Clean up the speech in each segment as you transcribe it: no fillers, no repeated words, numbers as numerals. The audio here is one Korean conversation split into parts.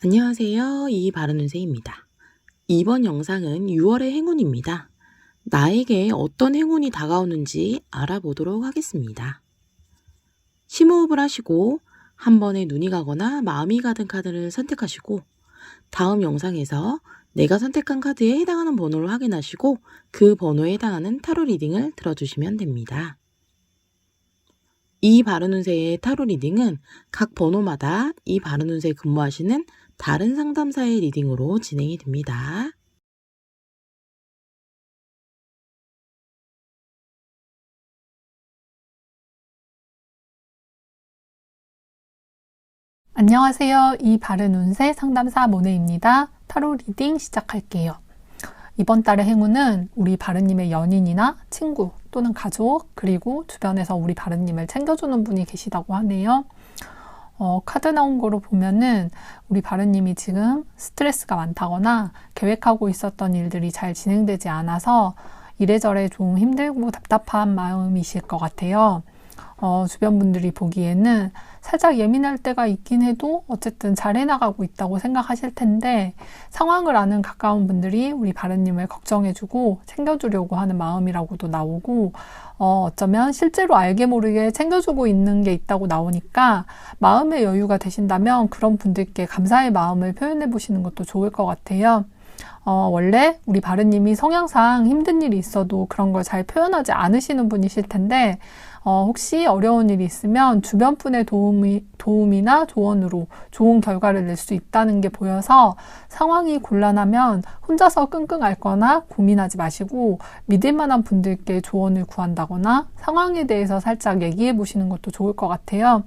안녕하세요. 이바른운세입니다. 이번 영상은 6월의 행운입니다. 나에게 어떤 행운이 다가오는지 알아보도록 하겠습니다. 심호흡을 하시고 한 번에 눈이 가거나 마음이 가는 카드를 선택하시고 다음 영상에서 내가 선택한 카드에 해당하는 번호를 확인하시고 그 번호에 해당하는 타로 리딩을 들어주시면 됩니다. 이바른운세의 타로 리딩은 각 번호마다 이바른운세에 근무하시는 다른 상담사의 리딩으로 진행이 됩니다. 안녕하세요. 이바른운세 상담사 모네입니다. 타로 리딩 시작할게요. 이번 달의 행운은 우리 바른님의 연인이나 친구 또는 가족 그리고 주변에서 우리 바른님을 챙겨주는 분이 계시다고 하네요. 카드 나온 거로 보면은 우리 바른님이 지금 스트레스가 많다거나 계획하고 있었던 일들이 잘 진행되지 않아서 이래저래 좀 힘들고 답답한 마음이실 것 같아요. 주변 분들이 보기에는 살짝 예민할 때가 있긴 해도 어쨌든 잘 해나가고 있다고 생각하실 텐데 상황을 아는 가까운 분들이 우리 바른님을 걱정해주고 챙겨주려고 하는 마음이라고도 나오고 어쩌면 실제로 알게 모르게 챙겨주고 있는 게 있다고 나오니까 마음의 여유가 되신다면 그런 분들께 감사의 마음을 표현해 보시는 것도 좋을 것 같아요. 원래 우리 바른님이 성향상 힘든 일이 있어도 그런 걸 잘 표현하지 않으시는 분이실 텐데 혹시 어려운 일이 있으면 주변 분의 도움이나 조언으로 좋은 결과를 낼 수 있다는 게 보여서 상황이 곤란하면 혼자서 끙끙 앓거나 고민하지 마시고 믿을 만한 분들께 조언을 구한다거나 상황에 대해서 살짝 얘기해 보시는 것도 좋을 것 같아요.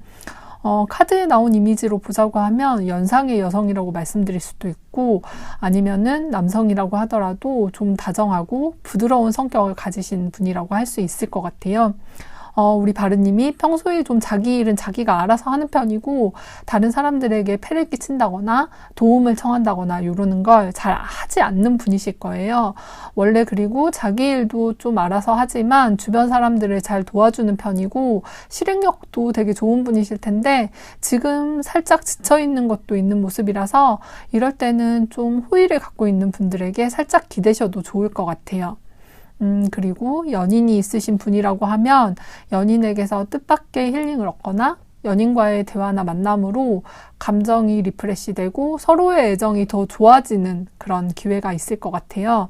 카드에 나온 이미지로 보자고 하면 연상의 여성이라고 말씀드릴 수도 있고 아니면은 남성이라고 하더라도 좀 다정하고 부드러운 성격을 가지신 분이라고 할 수 있을 것 같아요. 우리 바른님이 평소에 좀 자기 일은 자기가 알아서 하는 편이고 다른 사람들에게 폐를 끼친다거나 도움을 청한다거나 이러는 걸 잘 하지 않는 분이실 거예요. 원래 그리고 자기 일도 좀 알아서 하지만 주변 사람들을 잘 도와주는 편이고 실행력도 되게 좋은 분이실 텐데 지금 살짝 지쳐있는 것도 있는 모습이라서 이럴 때는 좀 호의를 갖고 있는 분들에게 살짝 기대셔도 좋을 것 같아요. 그리고 연인이 있으신 분이라고 하면 연인에게서 뜻밖의 힐링을 얻거나 연인과의 대화나 만남으로 감정이 리프레시되고 서로의 애정이 더 좋아지는 그런 기회가 있을 것 같아요.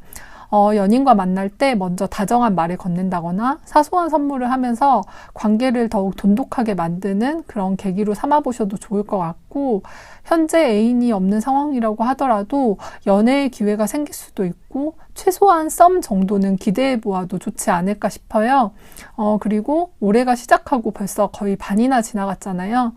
연인과 만날 때 먼저 다정한 말을 건넨다거나 사소한 선물을 하면서 관계를 더욱 돈독하게 만드는 그런 계기로 삼아보셔도 좋을 것 같고 현재 애인이 없는 상황이라고 하더라도 연애의 기회가 생길 수도 있고 최소한 썸 정도는 기대해 보아도 좋지 않을까 싶어요. 그리고 올해가 시작하고 벌써 거의 반이나 지나갔잖아요.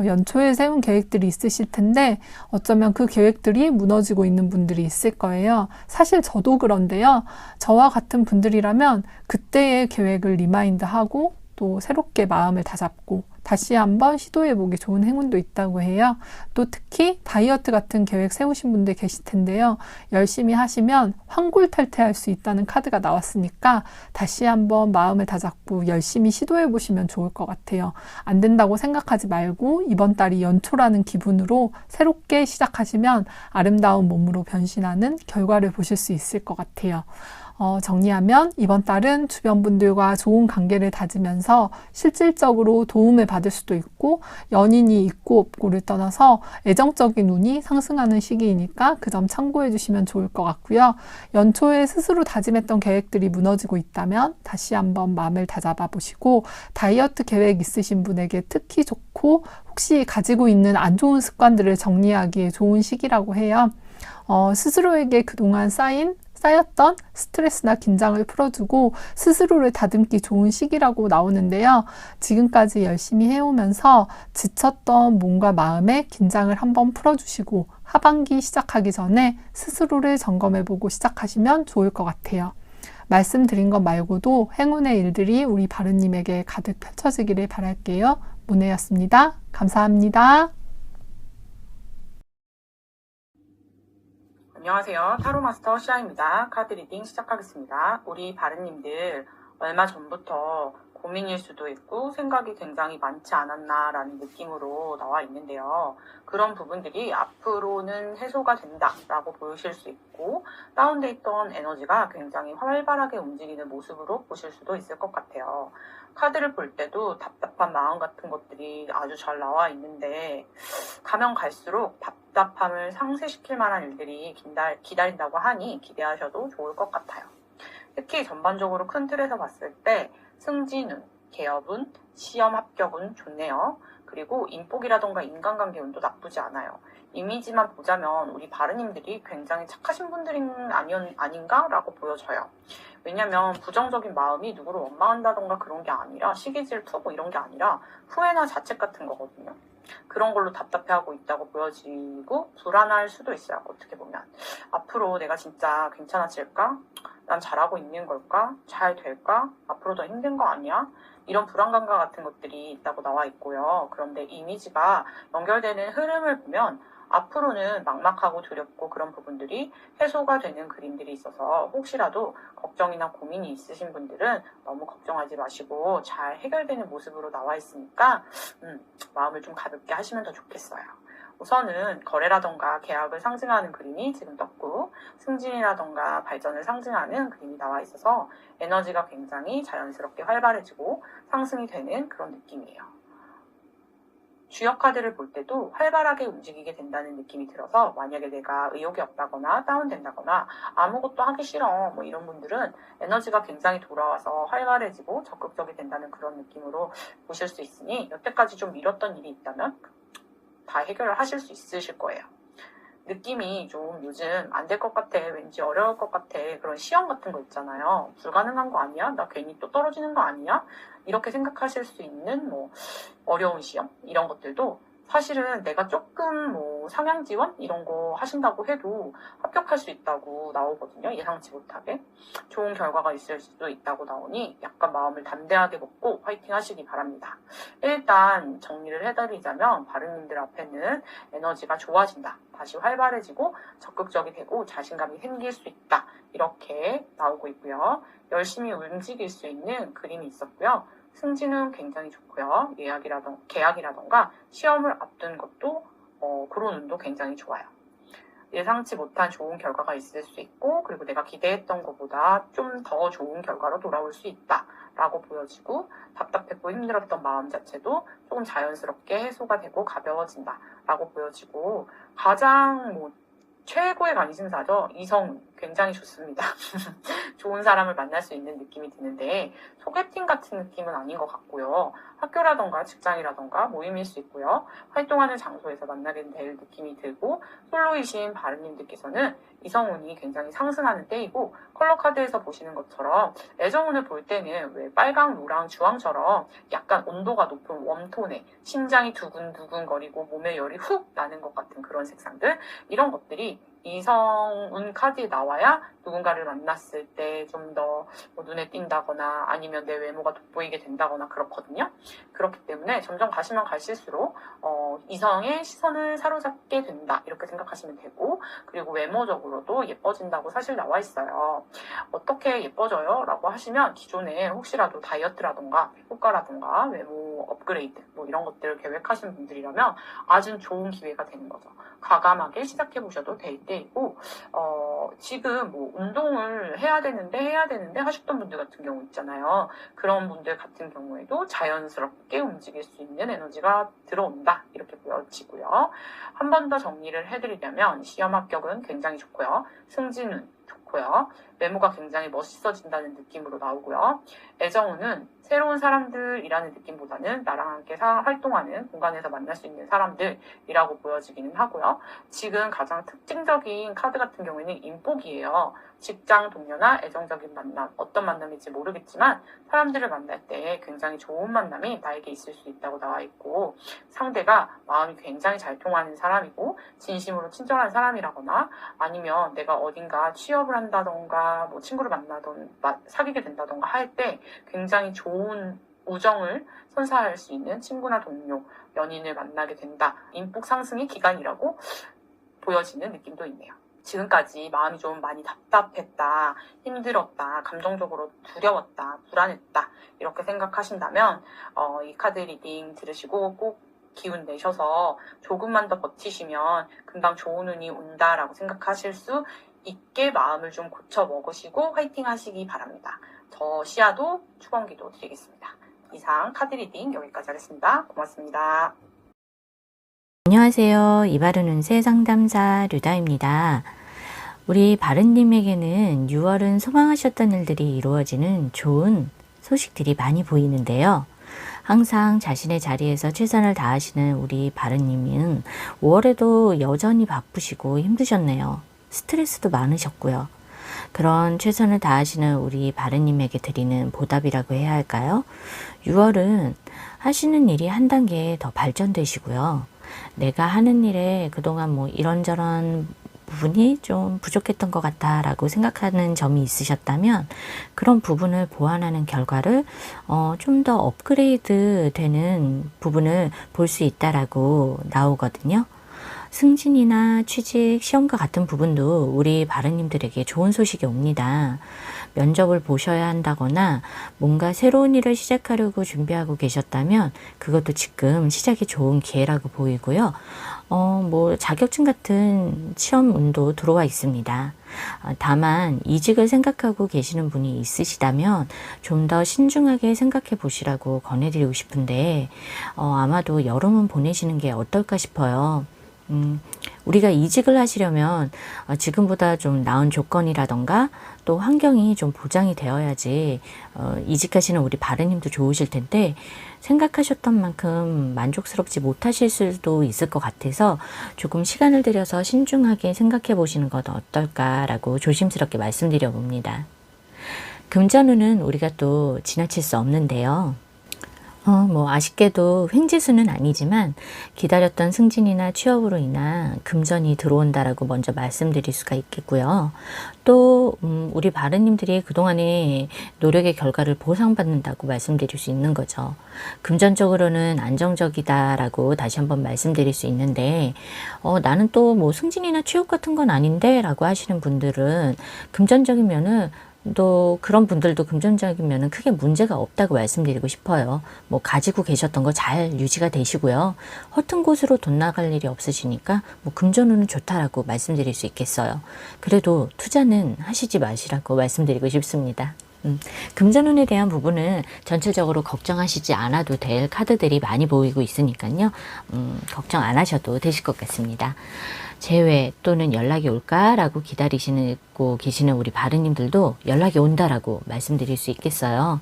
연초에 세운 계획들이 있으실 텐데 어쩌면 그 계획들이 무너지고 있는 분들이 있을 거예요. 사실 저도 그런데요. 저와 같은 분들이라면 그때의 계획을 리마인드하고 또 새롭게 마음을 다잡고 다시 한번 시도해보기 좋은 행운도 있다고 해요. 또 특히 다이어트 같은 계획 세우신 분들 계실 텐데요. 열심히 하시면 환골탈태할 수 있다는 카드가 나왔으니까 다시 한번 마음을 다잡고 열심히 시도해보시면 좋을 것 같아요. 안 된다고 생각하지 말고 이번 달이 연초라는 기분으로 새롭게 시작하시면 아름다운 몸으로 변신하는 결과를 보실 수 있을 것 같아요. 정리하면 이번 달은 주변 분들과 좋은 관계를 다지면서 실질적으로 도움을 받을 수도 있고 연인이 있고 없고를 떠나서 애정적인 운이 상승하는 시기이니까 그 점 참고해 주시면 좋을 것 같고요. 연초에 스스로 다짐했던 계획들이 무너지고 있다면 다시 한번 마음을 다잡아 보시고 다이어트 계획 있으신 분에게 특히 좋고 혹시 가지고 있는 안 좋은 습관들을 정리하기에 좋은 시기라고 해요. 스스로에게 그동안 쌓였던 스트레스나 긴장을 풀어주고 스스로를 다듬기 좋은 시기라고 나오는데요. 지금까지 열심히 해오면서 지쳤던 몸과 마음의 긴장을 한번 풀어주시고 하반기 시작하기 전에 스스로를 점검해보고 시작하시면 좋을 것 같아요. 말씀드린 것 말고도 행운의 일들이 우리 바른님에게 가득 펼쳐지기를 바랄게요. 모네였습니다. 감사합니다. 안녕하세요. 타로마스터 시아입니다. 카드 리딩 시작하겠습니다. 우리 바른님들 얼마 전부터 고민일 수도 있고 생각이 굉장히 많지 않았나라는 느낌으로 나와 있는데요. 그런 부분들이 앞으로는 해소가 된다라고 보실 수 있고 다운돼 있던 에너지가 굉장히 활발하게 움직이는 모습으로 보실 수도 있을 것 같아요. 카드를 볼 때도 답답한 마음 같은 것들이 아주 잘 나와 있는데 가면 갈수록 답답함을 상쇄시킬 만한 일들이 기다린다고 하니 기대하셔도 좋을 것 같아요. 특히 전반적으로 큰 틀에서 봤을 때 승진운, 개업운, 시험 합격운 좋네요. 그리고 인복이라던가 인간관계운도 나쁘지 않아요. 이미지만 보자면 우리 바르님들이 굉장히 착하신 분들이 아닌가라고 보여져요. 왜냐면 부정적인 마음이 누구를 원망한다던가 그런 게 아니라 시기 질투 뭐 이런 게 아니라 후회나 자책 같은 거거든요. 그런 걸로 답답해하고 있다고 보여지고 불안할 수도 있어요. 어떻게 보면 앞으로 내가 진짜 괜찮아질까? 난 잘하고 있는 걸까? 잘 될까? 앞으로 더 힘든 거 아니야? 이런 불안감과 같은 것들이 있다고 나와 있고요. 그런데 이미지가 연결되는 흐름을 보면 앞으로는 막막하고 두렵고 그런 부분들이 해소가 되는 그림들이 있어서 혹시라도 걱정이나 고민이 있으신 분들은 너무 걱정하지 마시고 잘 해결되는 모습으로 나와 있으니까 마음을 좀 가볍게 하시면 더 좋겠어요. 우선은 거래라던가 계약을 상징하는 그림이 지금 떴고 승진이라던가 발전을 상징하는 그림이 나와 있어서 에너지가 굉장히 자연스럽게 활발해지고 상승이 되는 그런 느낌이에요. 주역 카드를 볼 때도 활발하게 움직이게 된다는 느낌이 들어서 만약에 내가 의욕이 없다거나 다운된다거나 아무것도 하기 싫어 뭐 이런 분들은 에너지가 굉장히 돌아와서 활발해지고 적극적이 된다는 그런 느낌으로 보실 수 있으니 여태까지 좀 미뤘던 일이 있다면 다 해결을 하실 수 있으실 거예요. 느낌이 좀 요즘 안 될 것 같아, 왠지 어려울 것 같아, 그런 시험 같은 거 있잖아요. 불가능한 거 아니야? 나 괜히 또 떨어지는 거 아니야? 이렇게 생각하실 수 있는 뭐 어려운 시험 이런 것들도 사실은 내가 조금 뭐 상향 지원 이런 거 하신다고 해도 합격할 수 있다고 나오거든요. 예상치 못하게 좋은 결과가 있을 수도 있다고 나오니 약간 마음을 담대하게 먹고 화이팅 하시기 바랍니다. 일단 정리를 해드리자면 바르님들 앞에는 에너지가 좋아진다, 다시 활발해지고 적극적이 되고 자신감이 생길 수 있다 이렇게 나오고 있고요. 열심히 움직일 수 있는 그림이 있었고요. 승진은 굉장히 좋고요. 계약이라던가 시험을 앞둔 것도 그런 운도 굉장히 좋아요. 예상치 못한 좋은 결과가 있을 수 있고 그리고 내가 기대했던 것보다 좀 더 좋은 결과로 돌아올 수 있다라고 보여지고 답답했고 힘들었던 마음 자체도 조금 자연스럽게 해소가 되고 가벼워진다라고 보여지고 가장 최고의 관심사죠. 이성 굉장히 좋습니다. 좋은 사람을 만날 수 있는 느낌이 드는데 소개팅 같은 느낌은 아닌 것 같고요. 학교라던가 직장이라던가 모임일 수 있고요. 활동하는 장소에서 만나게 될 느낌이 들고 솔로이신 바르님들께서는 이성운이 굉장히 상승하는 때이고 컬러 카드에서 보시는 것처럼 애정운을 볼 때는 왜 빨강, 노랑, 주황처럼 약간 온도가 높은 웜톤에 심장이 두근두근거리고 몸에 열이 훅 나는 것 같은 그런 색상들 이런 것들이 이성운 카드에 나와야 누군가를 만났을 때 좀 더 눈에 띈다거나 아니면 내 외모가 돋보이게 된다거나 그렇거든요. 그렇기 때문에 점점 가시면 가실수록 이성의 시선을 사로잡게 된다 이렇게 생각하시면 되고 그리고 외모적으로도 예뻐진다고 사실 나와 있어요. 어떻게 예뻐져요? 라고 하시면 기존에 혹시라도 다이어트라던가 피부과라던가 외모 업그레이드 뭐 이런 것들을 계획하시는 분들이라면 아주 좋은 기회가 되는 거죠. 과감하게 시작해 보셔도 될 때이고 지금 뭐 운동을 해야 되는데 하셨던 분들 같은 경우 있잖아요. 그런 분들 같은 경우에도 자연스럽게 움직일 수 있는 에너지가 들어온다 이렇게 보여지고요. 한 번 더 정리를 해드리려면 시험 합격은 굉장히 좋고요. 승진은 좋고요. 외모가 굉장히 멋있어진다는 느낌으로 나오고요. 애정운은 새로운 사람들이라는 느낌보다는 나랑 함께 활동하는 공간에서 만날 수 있는 사람들이라고 보여지기는 하고요. 지금 가장 특징적인 카드 같은 경우에는 인복이에요. 직장 동료나 애정적인 만남, 어떤 만남일지 모르겠지만 사람들을 만날 때 굉장히 좋은 만남이 나에게 있을 수 있다고 나와 있고 상대가 마음이 굉장히 잘 통하는 사람이고 진심으로 친절한 사람이라거나 아니면 내가 어딘가 취업을 한다던가 뭐 친구를 만나던 사귀게 된다던가 할 때 굉장히 좋은 우정을 선사할 수 있는 친구나 동료, 연인을 만나게 된다. 인복 상승의 기간이라고 보여지는 느낌도 있네요. 지금까지 마음이 좀 많이 답답했다, 힘들었다, 감정적으로 두려웠다, 불안했다 이렇게 생각하신다면 이 카드 리딩 들으시고 꼭 기운 내셔서 조금만 더 버티시면 금방 좋은 운이 온다라고 생각하실 수 있게 마음을 좀 고쳐 먹으시고 화이팅 하시기 바랍니다. 저 시야도 축원기도 드리겠습니다. 이상 카드 리딩 여기까지 하겠습니다. 고맙습니다. 안녕하세요. 이바른 운세 상담사 류다입니다. 우리 바른님에게는 6월은 소망하셨던 일들이 이루어지는 좋은 소식들이 많이 보이는데요. 항상 자신의 자리에서 최선을 다하시는 우리 바른님은 5월에도 여전히 바쁘시고 힘드셨네요. 스트레스도 많으셨고요. 그런 최선을 다하시는 우리 바른님에게 드리는 보답이라고 해야 할까요? 6월은 하시는 일이 한 단계 더 발전되시고요. 내가 하는 일에 그동안 뭐 이런저런 부분이 좀 부족했던 것 같다 라고 생각하는 점이 있으셨다면 그런 부분을 보완하는 결과를 좀 더 업그레이드 되는 부분을 볼 수 있다라고 나오거든요. 승진이나 취직, 시험과 같은 부분도 우리 바른님들에게 좋은 소식이 옵니다. 면접을 보셔야 한다거나 뭔가 새로운 일을 시작하려고 준비하고 계셨다면 그것도 지금 시작이 좋은 기회라고 보이고요. 뭐 자격증 같은 시험 운도 들어와 있습니다. 다만 이직을 생각하고 계시는 분이 있으시다면 좀 더 신중하게 생각해 보시라고 권해드리고 싶은데 아마도 여름은 보내시는 게 어떨까 싶어요. 우리가 이직을 하시려면 지금보다 좀 나은 조건이라던가 또 환경이 좀 보장이 되어야지 이직하시는 우리 바른님도 좋으실 텐데 생각하셨던 만큼 만족스럽지 못하실 수도 있을 것 같아서 조금 시간을 들여서 신중하게 생각해 보시는 것 어떨까라고 조심스럽게 말씀드려 봅니다. 금전운은 우리가 또 지나칠 수 없는데요. 뭐 아쉽게도 횡재수는 아니지만 기다렸던 승진이나 취업으로 인한 금전이 들어온다라고 먼저 말씀드릴 수가 있겠고요. 또 우리 바른님들이 그동안의 노력의 결과를 보상받는다고 말씀드릴 수 있는 거죠. 금전적으로는 안정적이다라고 다시 한번 말씀드릴 수 있는데 나는 또 뭐 승진이나 취업 같은 건 아닌데 라고 하시는 분들은 금전적인 면은 또 그런 분들도 금전적인 면은 크게 문제가 없다고 말씀드리고 싶어요. 뭐 가지고 계셨던 거 잘 유지가 되시고요. 허튼 곳으로 돈 나갈 일이 없으시니까 뭐 금전운은 좋다라고 말씀드릴 수 있겠어요. 그래도 투자는 하시지 마시라고 말씀드리고 싶습니다. 금전운에 대한 부분은 전체적으로 걱정하시지 않아도 될 카드들이 많이 보이고 있으니까요. 걱정 안 하셔도 되실 것 같습니다. 재회 또는 연락이 올까라고 기다리시고 계시는 우리 바른님들도 연락이 온다라고 말씀드릴 수 있겠어요.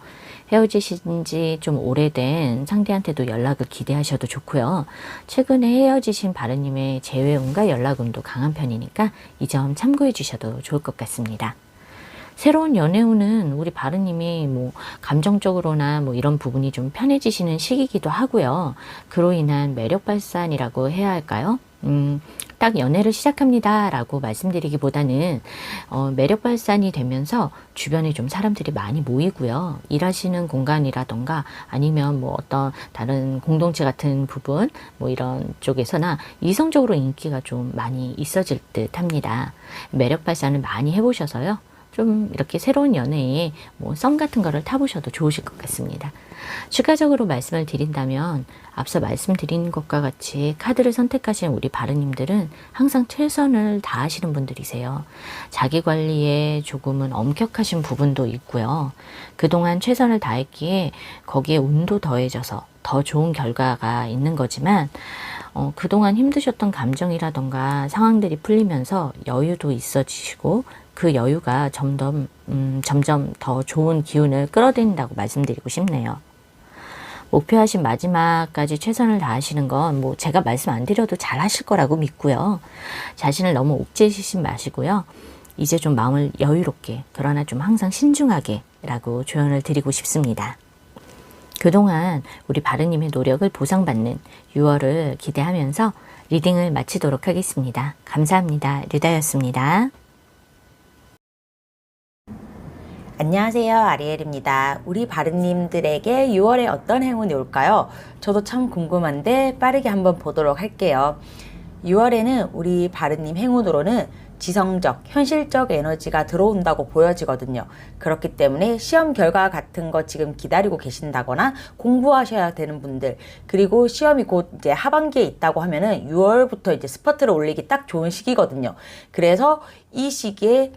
헤어지신 지 좀 오래된 상대한테도 연락을 기대하셔도 좋고요. 최근에 헤어지신 바른님의 재회운과 연락운도 강한 편이니까 이 점 참고해 주셔도 좋을 것 같습니다. 새로운 연애운은 우리 바른님이 뭐 감정적으로나 뭐 이런 부분이 좀 편해지시는 시기이기도 하고요. 그로 인한 매력 발산이라고 해야 할까요? 딱 연애를 시작합니다 라고 말씀드리기보다는 매력 발산이 되면서 주변에 좀 사람들이 많이 모이고요. 일하시는 공간이라던가 아니면 뭐 어떤 다른 공동체 같은 부분 뭐 이런 쪽에서나 이성적으로 인기가 좀 많이 있어질 듯 합니다. 매력 발산을 많이 해보셔서요. 좀 이렇게 새로운 연애에 뭐 썸 같은 거를 타보셔도 좋으실 것 같습니다. 추가적으로 말씀을 드린다면 앞서 말씀드린 것과 같이 카드를 선택하신 우리 바른님들은 항상 최선을 다하시는 분들이세요. 자기관리에 조금은 엄격하신 부분도 있고요. 그동안 최선을 다했기에 거기에 운도 더해져서 더 좋은 결과가 있는 거지만 그동안 힘드셨던 감정이라던가 상황들이 풀리면서 여유도 있어지시고 그 여유가 점점 더 좋은 기운을 끌어들인다고 말씀드리고 싶네요. 목표하신 마지막까지 최선을 다하시는 건 뭐 제가 말씀 안 드려도 잘 하실 거라고 믿고요. 자신을 너무 옥죄시지 마시고요. 이제 좀 마음을 여유롭게 그러나 좀 항상 신중하게 라고 조언을 드리고 싶습니다. 그동안 우리 바른님의 노력을 보상받는 6월을 기대하면서 리딩을 마치도록 하겠습니다. 감사합니다. 류다였습니다. 안녕하세요, 아리엘입니다. 우리 바른님들에게 6월에 어떤 행운이 올까요? 저도 참 궁금한데 빠르게 한번 보도록 할게요. 6월에는 우리 바른님 행운으로는 지성적, 현실적 에너지가 들어온다고 보여지거든요. 그렇기 때문에 시험 결과 같은 거 지금 기다리고 계신다거나 공부하셔야 되는 분들, 그리고 시험이 곧 이제 하반기에 있다고 하면은 6월부터 이제 스퍼트를 올리기 딱 좋은 시기거든요. 그래서 이 시기에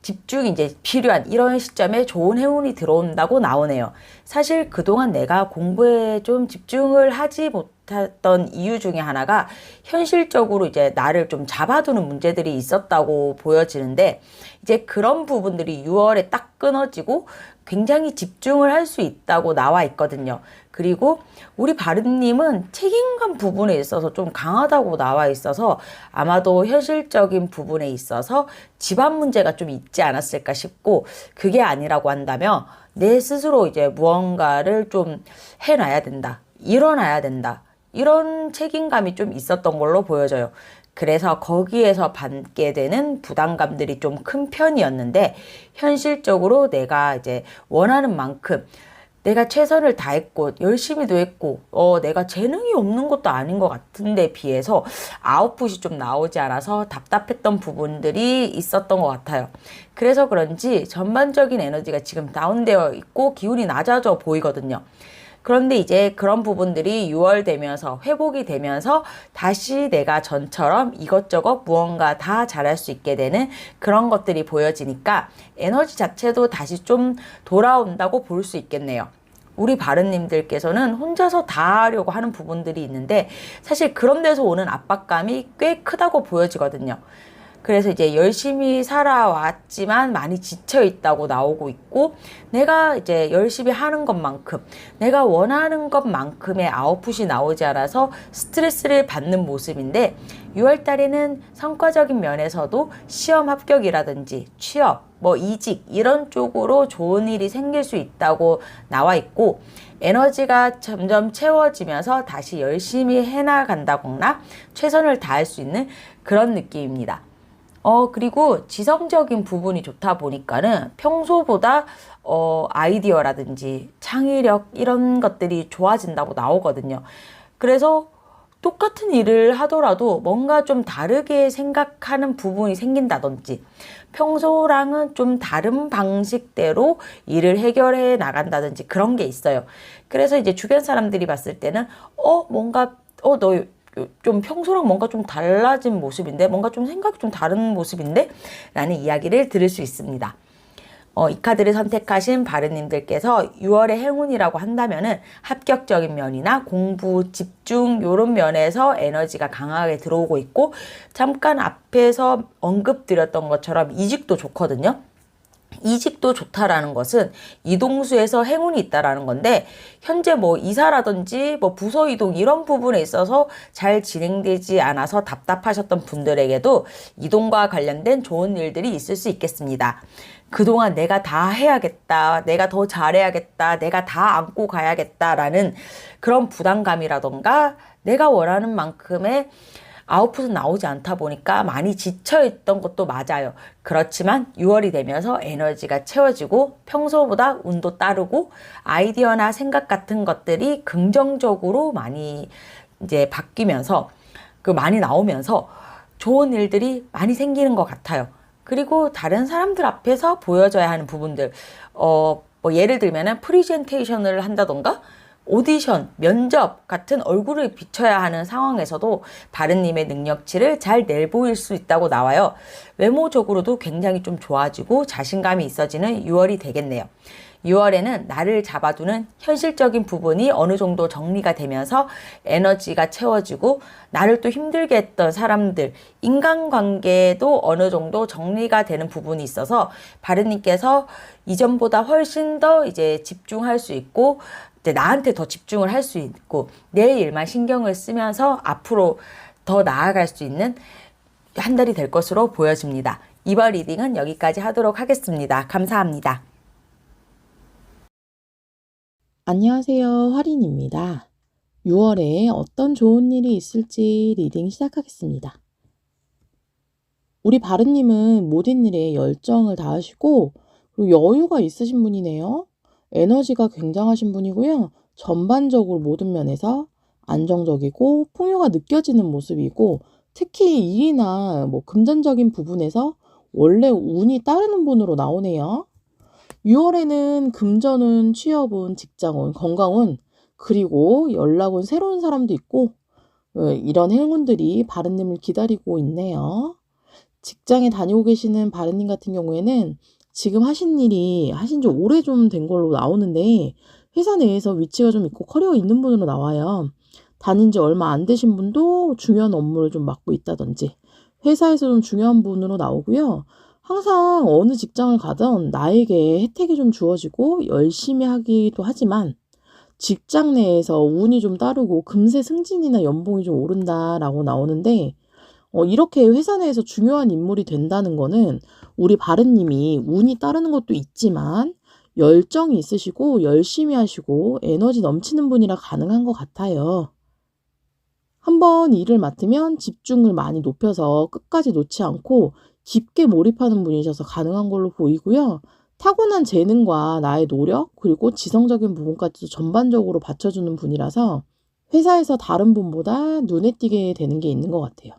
집중이 이제 필요한 이런 시점에 좋은 행운이 들어온다고 나오네요. 사실 그동안 내가 공부에 좀 집중을 하지 못했던 이유 중에 하나가 현실적으로 이제 나를 좀 잡아두는 문제들이 있었다고 보여지는데, 이제 그런 부분들이 6월에 딱 끊어지고 굉장히 집중을 할 수 있다고 나와 있거든요. 그리고 우리 바른님은 책임감 부분에 있어서 좀 강하다고 나와 있어서 아마도 현실적인 부분에 있어서 집안 문제가 좀 있지 않았을까 싶고, 그게 아니라고 한다면 내 스스로 이제 무언가를 좀 해놔야 된다, 일어나야 된다, 이런 책임감이 좀 있었던 걸로 보여져요. 그래서 거기에서 받게 되는 부담감들이 좀 큰 편이었는데, 현실적으로 내가 이제 원하는 만큼 내가 최선을 다했고 열심히도 했고 내가 재능이 없는 것도 아닌 것 같은데 비해서 아웃풋이 좀 나오지 않아서 답답했던 부분들이 있었던 것 같아요. 그래서 그런지 전반적인 에너지가 지금 다운되어 있고 기운이 낮아져 보이거든요. 그런데 이제 그런 부분들이 6월 되면서 회복이 되면서 다시 내가 전처럼 이것저것 무언가 다 잘할 수 있게 되는 그런 것들이 보여지니까 에너지 자체도 다시 좀 돌아온다고 볼 수 있겠네요. 우리 바른님들께서는 혼자서 다 하려고 하는 부분들이 있는데 사실 그런 데서 오는 압박감이 꽤 크다고 보여지거든요. 그래서 이제 열심히 살아왔지만 많이 지쳐 있다고 나오고 있고, 내가 이제 열심히 하는 것만큼, 내가 원하는 것만큼의 아웃풋이 나오지 않아서 스트레스를 받는 모습인데, 6월 달에는 성과적인 면에서도 시험 합격이라든지 취업, 이직 이런 쪽으로 좋은 일이 생길 수 있다고 나와 있고, 에너지가 점점 채워지면서 다시 열심히 해나간다거나 최선을 다할 수 있는 그런 느낌입니다. 그리고 지성적인 부분이 좋다 보니까는 평소보다 아이디어라든지 창의력 이런 것들이 좋아진다고 나오거든요. 그래서 똑같은 일을 하더라도 뭔가 좀 다르게 생각하는 부분이 생긴다든지 평소랑은 좀 다른 방식대로 일을 해결해 나간다든지 그런 게 있어요. 그래서 이제 주변 사람들이 봤을 때는 뭔가 너 좀 평소랑 뭔가 좀 달라진 모습인데, 뭔가 좀 생각이 좀 다른 모습인데 라는 이야기를 들을 수 있습니다. 이 카드를 선택하신 바른님들께서 6월의 행운이라고 한다면은 합격적인 면이나 공부, 집중 이런 면에서 에너지가 강하게 들어오고 있고, 잠깐 앞에서 언급드렸던 것처럼 이직도 좋거든요. 이직도 좋다라는 것은 이동수에서 행운이 있다라는 건데, 현재 이사라든지 부서 이동 이런 부분에 있어서 잘 진행되지 않아서 답답하셨던 분들에게도 이동과 관련된 좋은 일들이 있을 수 있겠습니다. 그동안 내가 다 해야겠다, 내가 더 잘해야겠다, 내가 다 안고 가야겠다라는 그런 부담감이라던가 내가 원하는 만큼의 아웃풋은 나오지 않다 보니까 많이 지쳐있던 것도 맞아요. 그렇지만 6월이 되면서 에너지가 채워지고 평소보다 운도 따르고 아이디어나 생각 같은 것들이 긍정적으로 많이 이제 바뀌면서 많이 나오면서 좋은 일들이 많이 생기는 것 같아요. 그리고 다른 사람들 앞에서 보여줘야 하는 부분들, 예를 들면은 프리젠테이션을 한다던가 오디션, 면접 같은 얼굴을 비춰야 하는 상황에서도 바른님의 능력치를 잘 내보일 수 있다고 나와요. 외모적으로도 굉장히 좀 좋아지고 자신감이 있어지는 6월이 되겠네요. 6월에는 나를 잡아두는 현실적인 부분이 어느 정도 정리가 되면서 에너지가 채워지고, 나를 또 힘들게 했던 사람들, 인간관계도 어느 정도 정리가 되는 부분이 있어서 바른님께서 이전보다 훨씬 더 이제 집중할 수 있고, 나한테 더 집중을 할 수 있고 내 일만 신경을 쓰면서 앞으로 더 나아갈 수 있는 한 달이 될 것으로 보여집니다. 이번 리딩은 여기까지 하도록 하겠습니다. 감사합니다. 안녕하세요. 화린입니다. 6월에 어떤 좋은 일이 있을지 리딩 시작하겠습니다. 우리 바른님은 모든 일에 열정을 다하시고 그리고 여유가 있으신 분이네요. 에너지가 굉장하신 분이고요. 전반적으로 모든 면에서 안정적이고 풍요가 느껴지는 모습이고, 특히 일이나 금전적인 부분에서 원래 운이 따르는 분으로 나오네요. 6월에는 금전운, 취업운, 직장운, 건강운, 그리고 연락운, 새로운 사람도 있고 이런 행운들이 바른님을 기다리고 있네요. 직장에 다니고 계시는 바른님 같은 경우에는 지금 하신 일이 하신 지 오래 좀 된 걸로 나오는데 회사 내에서 위치가 좀 있고 커리어 있는 분으로 나와요. 다닌 지 얼마 안 되신 분도 중요한 업무를 좀 맡고 있다든지 회사에서 좀 중요한 분으로 나오고요. 항상 어느 직장을 가든 나에게 혜택이 좀 주어지고 열심히 하기도 하지만 직장 내에서 운이 좀 따르고 금세 승진이나 연봉이 좀 오른다라고 나오는데 이렇게 회사 내에서 중요한 인물이 된다는 거는 우리 바른님이 운이 따르는 것도 있지만 열정이 있으시고 열심히 하시고 에너지 넘치는 분이라 가능한 것 같아요. 한번 일을 맡으면 집중을 많이 높여서 끝까지 놓지 않고 깊게 몰입하는 분이셔서 가능한 걸로 보이고요. 타고난 재능과 나의 노력 그리고 지성적인 부분까지도 전반적으로 받쳐주는 분이라서 회사에서 다른 분보다 눈에 띄게 되는 게 있는 것 같아요.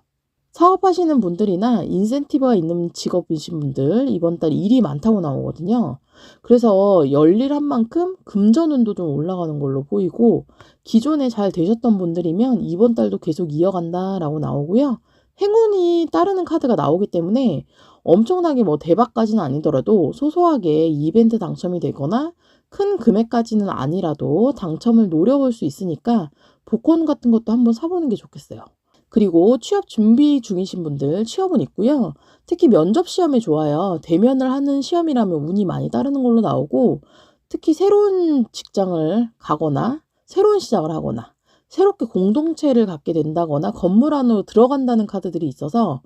사업하시는 분들이나 인센티브가 있는 직업이신 분들 이번 달 일이 많다고 나오거든요. 그래서 열일한 만큼 금전운도 좀 올라가는 걸로 보이고 기존에 잘 되셨던 분들이면 이번 달도 계속 이어간다라고 나오고요. 행운이 따르는 카드가 나오기 때문에 엄청나게 대박까지는 아니더라도 소소하게 이벤트 당첨이 되거나 큰 금액까지는 아니라도 당첨을 노려볼 수 있으니까 복권 같은 것도 한번 사보는 게 좋겠어요. 그리고 취업 준비 중이신 분들 취업은 있고요. 특히 면접 시험에 좋아요. 대면을 하는 시험이라면 운이 많이 따르는 걸로 나오고 특히 새로운 직장을 가거나 새로운 시작을 하거나 새롭게 공동체를 갖게 된다거나 건물 안으로 들어간다는 카드들이 있어서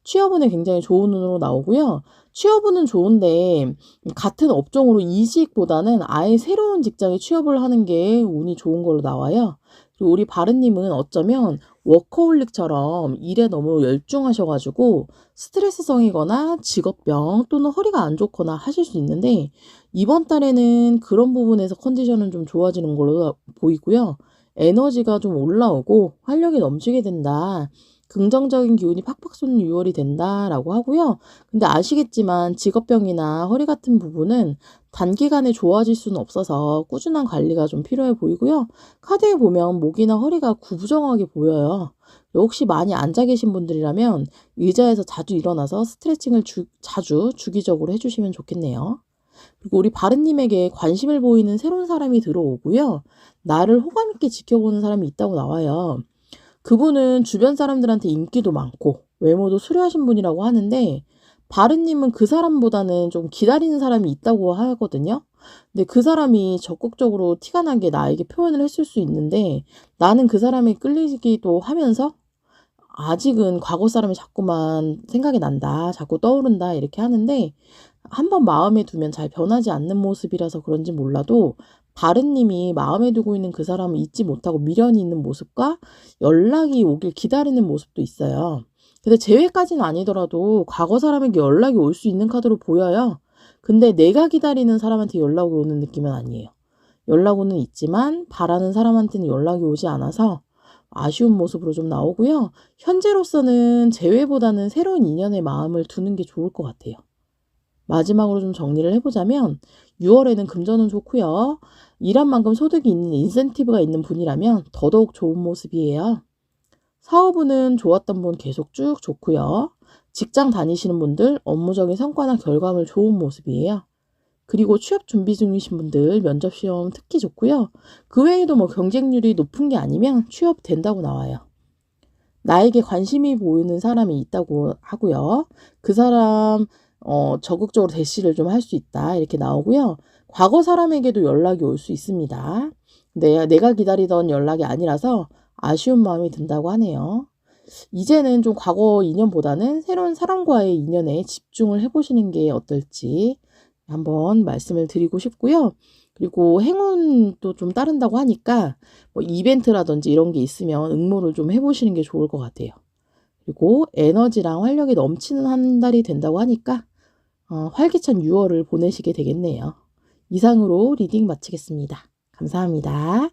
취업운에 굉장히 좋은 운으로 나오고요. 취업운은 좋은데 같은 업종으로 이직보다는 아예 새로운 직장에 취업을 하는 게 운이 좋은 걸로 나와요. 그리고 우리 바른님은 어쩌면 워커홀릭처럼 일에 너무 열중하셔가지고 스트레스성이거나 직업병 또는 허리가 안 좋거나 하실 수 있는데 이번 달에는 그런 부분에서 컨디션은 좀 좋아지는 걸로 보이고요. 에너지가 좀 올라오고 활력이 넘치게 된다. 긍정적인 기운이 팍팍 솟는 6월이 된다라고 하고요. 근데 아시겠지만 직업병이나 허리 같은 부분은 단기간에 좋아질 수는 없어서 꾸준한 관리가 좀 필요해 보이고요. 카드에 보면 목이나 허리가 구부정하게 보여요. 혹시 많이 앉아 계신 분들이라면 의자에서 자주 일어나서 스트레칭을 자주 주기적으로 해주시면 좋겠네요. 그리고 우리 바른님에게 관심을 보이는 새로운 사람이 들어오고요. 나를 호감 있게 지켜보는 사람이 있다고 나와요. 그분은 주변 사람들한테 인기도 많고 외모도 수려하신 분이라고 하는데 바른님은 그 사람보다는 좀 기다리는 사람이 있다고 하거든요. 근데 그 사람이 적극적으로 티가 나게 나에게 표현을 했을 수 있는데 나는 그 사람에 끌리기도 하면서 아직은 과거 사람이 자꾸만 생각이 난다, 자꾸 떠오른다 이렇게 하는데 한번 마음에 두면 잘 변하지 않는 모습이라서 그런지 몰라도 바른님이 마음에 두고 있는 그 사람을 잊지 못하고 미련이 있는 모습과 연락이 오길 기다리는 모습도 있어요. 근데 재회까지는 아니더라도 과거 사람에게 연락이 올 수 있는 카드로 보여요. 근데 내가 기다리는 사람한테 연락이 오는 느낌은 아니에요. 연락 오는 있지만 바라는 사람한테는 연락이 오지 않아서 아쉬운 모습으로 좀 나오고요. 현재로서는 재회보다는 새로운 인연에 마음을 두는 게 좋을 것 같아요. 마지막으로 좀 정리를 해보자면 6월에는 금전은 좋고요. 일한 만큼 소득이 있는 인센티브가 있는 분이라면 더더욱 좋은 모습이에요. 사업운은 좋았던 분 계속 쭉 좋고요. 직장 다니시는 분들 업무적인 성과나 결과물 좋은 모습이에요. 그리고 취업 준비 중이신 분들 면접 시험 특히 좋고요. 그 외에도 경쟁률이 높은 게 아니면 취업 된다고 나와요. 나에게 관심이 보이는 사람이 있다고 하고요. 그 사람 적극적으로 대시를 좀 할 수 있다 이렇게 나오고요. 과거 사람에게도 연락이 올 수 있습니다. 내가 기다리던 연락이 아니라서 아쉬운 마음이 든다고 하네요. 이제는 좀 과거 인연보다는 새로운 사람과의 인연에 집중을 해보시는 게 어떨지 한번 말씀을 드리고 싶고요. 그리고 행운도 좀 따른다고 하니까 이벤트라든지 이런 게 있으면 응모를 좀 해보시는 게 좋을 것 같아요. 그리고 에너지랑 활력이 넘치는 한 달이 된다고 하니까 활기찬 6월을 보내시게 되겠네요. 이상으로 리딩 마치겠습니다. 감사합니다.